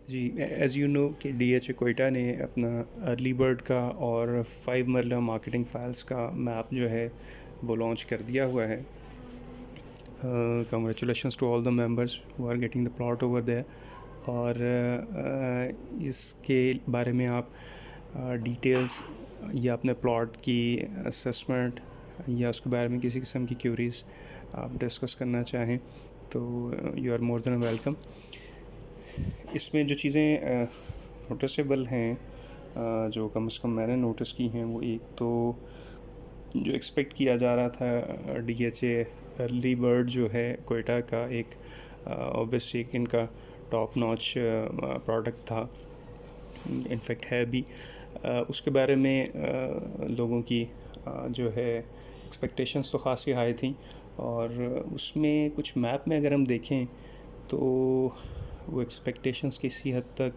Ji, as you know कि DHA Quetta ने अपना अर्ली बर्ड का और 5 मरला मार्केटिंग फाइल्स का मैप जो है वो लॉन्च कर दिया हुआ है। Congratulations to all the members who are getting the plot over there. और इसके बारे में आप डिटेल्स या अपने प्लॉट की असेसमेंट या उसके बारे में किसी किस्म की क्यूरीज आप डिस्कस करना चाहें तो you are more than welcome. इसमें जो चीज़ें नोटिसेबल हैं, जो कम से कम मैंने नोटिस की हैं, वो एक तो जो एक्सपेक्ट किया जा रहा था डीएचए अर्ली बर्ड जो है कोयटा का एक ऑब्वियसली इनका टॉप नॉच प्रोडक्ट था, इनफैक्ट है भी। उसके बारे में लोगों की जो है एक्सपेक्टेशंस तो खासी हाई थी, और उसमें कुछ मैप में अगर हम देखें तो वो एक्सपेक्टेशंस किसी हद तक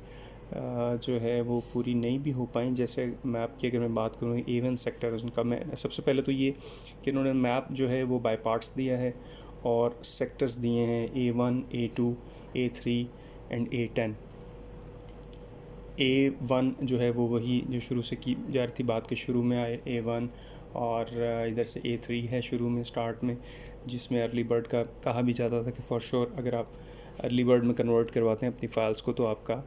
जो है वो पूरी नहीं भी हो पाई। जैसे मैप की अगर मैं बात करूँ A1 सेक्टर उनका, मैं सबसे पहले तो ये कि उन्होंने मैप जो है वो बाय पार्ट्स दिया है और सेक्टर्स दिए हैं A1, A2, A3 and A10। A1 जो है वो वही जो शुरू से की जा रही थी, बात के शुरू में आए A1, और इधर से A3 है शुरू में स्टार्ट में, जिसमें अर्ली बर्ड का कहा भी जाता था कि फॉर श्योर अगर आप अर्ली बर्ड में कन्वर्ट करवाते हैं अपनी फाइल्स को तो आपका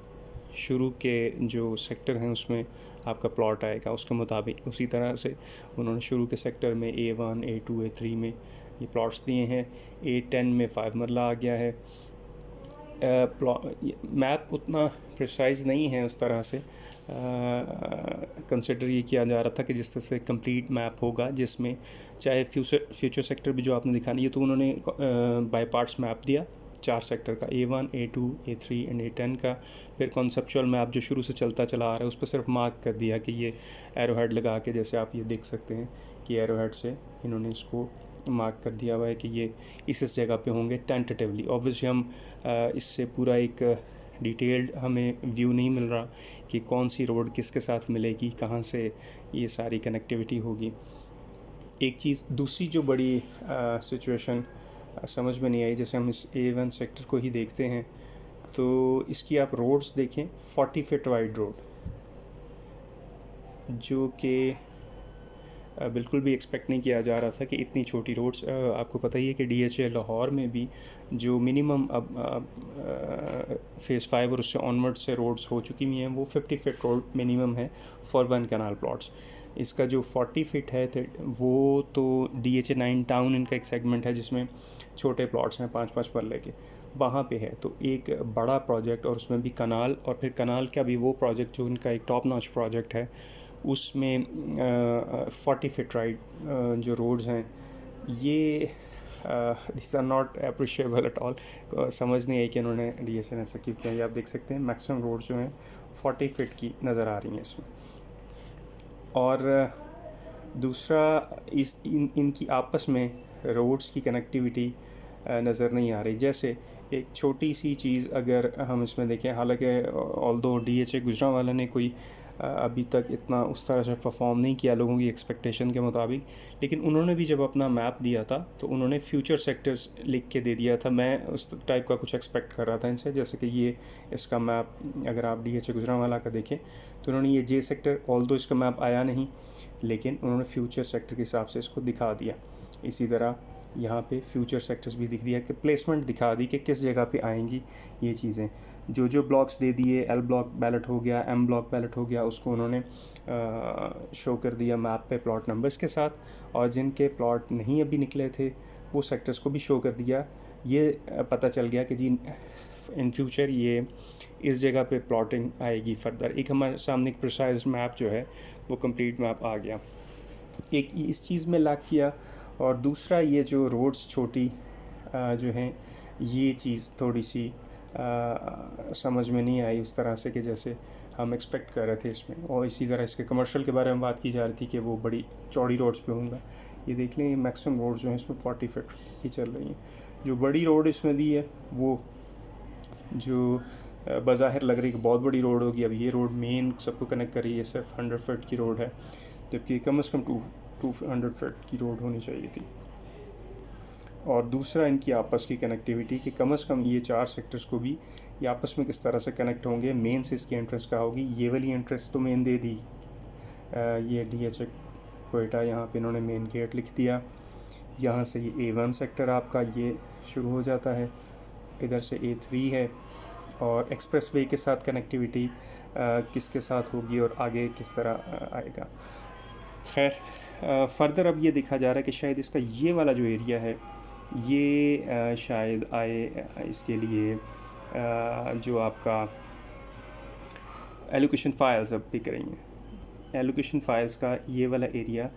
शुरू के जो सेक्टर हैं उसमें आपका प्लॉट आएगा उसके मुताबिक। उसी तरह से उन्होंने शुरू के सेक्टर में A1, A2, A3 में ये प्लॉट्स दिए हैं। A10 में 5 मरला आ गया है। मैप उतना प्रिसाइज नहीं है उस तरह से, कंसिडर ये किया जा रहा था कि जिस तरह से कंप्लीट मैप होगा जिसमें चाहे फ्यूचर सेक्टर भी जो आपने दिखानी है तो उन्होंने बाय पार्ट्स मैप दिया 4 सेक्टर का, A1, A2, A3 and A10 का। फिर कॉन्सेप्चुअल मैप जो शुरू से चलता चला आ रहा है उस पर सिर्फ मार्क कर दिया कि ये एरो हेड लगा के, जैसे आप ये देख सकते हैं कि एरो हेड से इन्होंने इसको मार्क कर दिया हुआ है कि ये इस जगह पे होंगे टेंटेटिवली। ऑब्वियसली हम इससे पूरा एक डिटेल्ड हमें व्यू नहीं मिल रहा कि कौन सी रोड किसके साथ मिलेगी, कहाँ से ये सारी कनेक्टिविटी होगी। एक चीज़ दूसरी जो बड़ी सिचुएशन समझ में नहीं आई, जैसे हम इस A1 सेक्टर को ही देखते हैं तो इसकी आप रोड्स देखें, 40 फीट वाइड रोड, जो कि बिल्कुल भी एक्सपेक्ट नहीं किया जा रहा था कि इतनी छोटी रोड्स। आपको पता ही है कि डीएचए लाहौर में भी जो मिनिमम अब फेज़ 5 और उससे ऑनवर्ड से रोड्स हो चुकी हुई हैं वो 50 फीट रोड मिनिमम है फॉर 1 कैनाल प्लॉट्स। इसका जो 40 फीट है वो तो डीएचए 9 टाउन इनका एक सेगमेंट है जिसमें छोटे प्लॉट्स हैं 5-5 मरले के, वहाँ पे है। तो एक बड़ा प्रोजेक्ट, और उसमें भी कनाल, और फिर कनाल का भी वो प्रोजेक्ट जो इनका एक टॉप नॉच प्रोजेक्ट है उसमें 40 फीट राइड जो रोड्स हैं ये this are not appreciable at all. समझ नहीं आई कि उन्होंने डीएचए ने ऐसा क्यों किया। ये आप देख सकते हैं मैक्सिमम रोड्स जो हैं 40 फीट की नज़र आ रही हैं इसमें। और दूसरा इनकी आपस में रोड्स की कनेक्टिविटी नज़र नहीं आ रही। जैसे एक छोटी सी चीज़ अगर हम इसमें देखें, हालांकि ऑल्दो डीएचए गुजरांवाला ने कोई अभी तक इतना उस तरह से परफॉर्म नहीं किया लोगों की एक्सपेक्टेशन के मुताबिक, लेकिन उन्होंने भी जब अपना मैप दिया था तो उन्होंने फ्यूचर सेक्टर्स लिख के दे दिया था। मैं उस टाइप का कुछ एक्सपेक्ट कर रहा था इनसे, जैसे कि ये इसका मैप अगर आप डीएचए गुजरांवाला का देखें तो उन्होंने ये जे सेक्टर, ऑल्दो इसका मैप आया नहीं लेकिन उन्होंने फ्यूचर सेक्टर के हिसाब से इसको दिखा दिया। इसी तरह यहाँ पे फ्यूचर सेक्टर्स भी दिख दिया कि प्लेसमेंट दिखा दी कि किस जगह पे आएंगी ये चीज़ें। जो ब्लॉक्स दे दिए, L ब्लॉक बैलेट हो गया, M ब्लॉक बैलेट हो गया, उसको उन्होंने शो कर दिया मैप पे प्लॉट नंबर्स के साथ, और जिनके प्लॉट नहीं अभी निकले थे वो सेक्टर्स को भी शो कर दिया। ये पता चल गया कि जी इन फ्यूचर ये इस जगह पे प्लॉटिंग आएगी फर्दर। एक हमारे सामने एक प्रिसाइज मैप जो है वो कंप्लीट मैप आ गया। एक इस चीज़ में लैक किया, और दूसरा ये जो रोड्स छोटी जो हैं ये चीज़ थोड़ी सी समझ में नहीं आई उस तरह से कि जैसे हम एक्सपेक्ट कर रहे थे इसमें। और इसी तरह इसके कमर्शियल के बारे में बात की जा रही थी कि वो बड़ी चौड़ी रोड्स पे होंगे। ये देख लें मैक्सिमम रोड जो हैं इसमें 40 फीट की चल रही हैं। जो बड़ी रोड इसमें दी है वो जो बज़ाहिर लग रही है कि बहुत बड़ी रोड होगी, अब ये रोड मेन सबको कनेक्ट कर रही है, सिर्फ 100 फीट की रोड है, जबकि कम से कम 200 फीट की रोड होनी चाहिए थी। और दूसरा इनकी आपस की कनेक्टिविटी कि कम से कम ये 4 सेक्टर्स को भी ये आपस में किस तरह से कनेक्ट होंगे। मेन से इसकी एंट्रेंस क्या होगी, ये वाली एंट्रेंस तो मेन दे दी, ये DH कोयटा, यहाँ पे इन्होंने मेन गेट लिख दिया। यहाँ से ये A1 सेक्टर आपका ये शुरू हो जाता है, इधर से A3 है। और एक्सप्रेसवे के साथ कनेक्टिविटी किसके साथ होगी और आगे किस तरह आएगा। खैर फर्दर अब ये देखा जा रहा है कि शायद इसका ये वाला जो एरिया है ये शायद आए इसके लिए जो आपका एलोकेशन फाइल्स अब पिक रही हैं। एलोकेशन फाइल्स का ये वाला area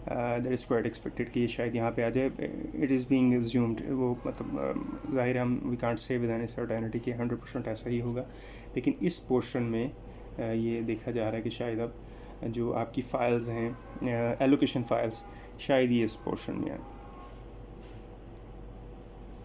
that is quite expected कि ये शायद यहाँ पे आ जाए। इट इज़ बीइंग अज्यूम्ड, वो मतलब ज़ाहिर हम we can't say with any certainty कि 100% ऐसा ही होगा, लेकिन इस पोर्शन में ये देखा जा रहा है कि शायद अब जो आपकी फ़ाइल्स हैं एलोकेशन फ़ाइल्स शायद ये इस पोर्शन में आए।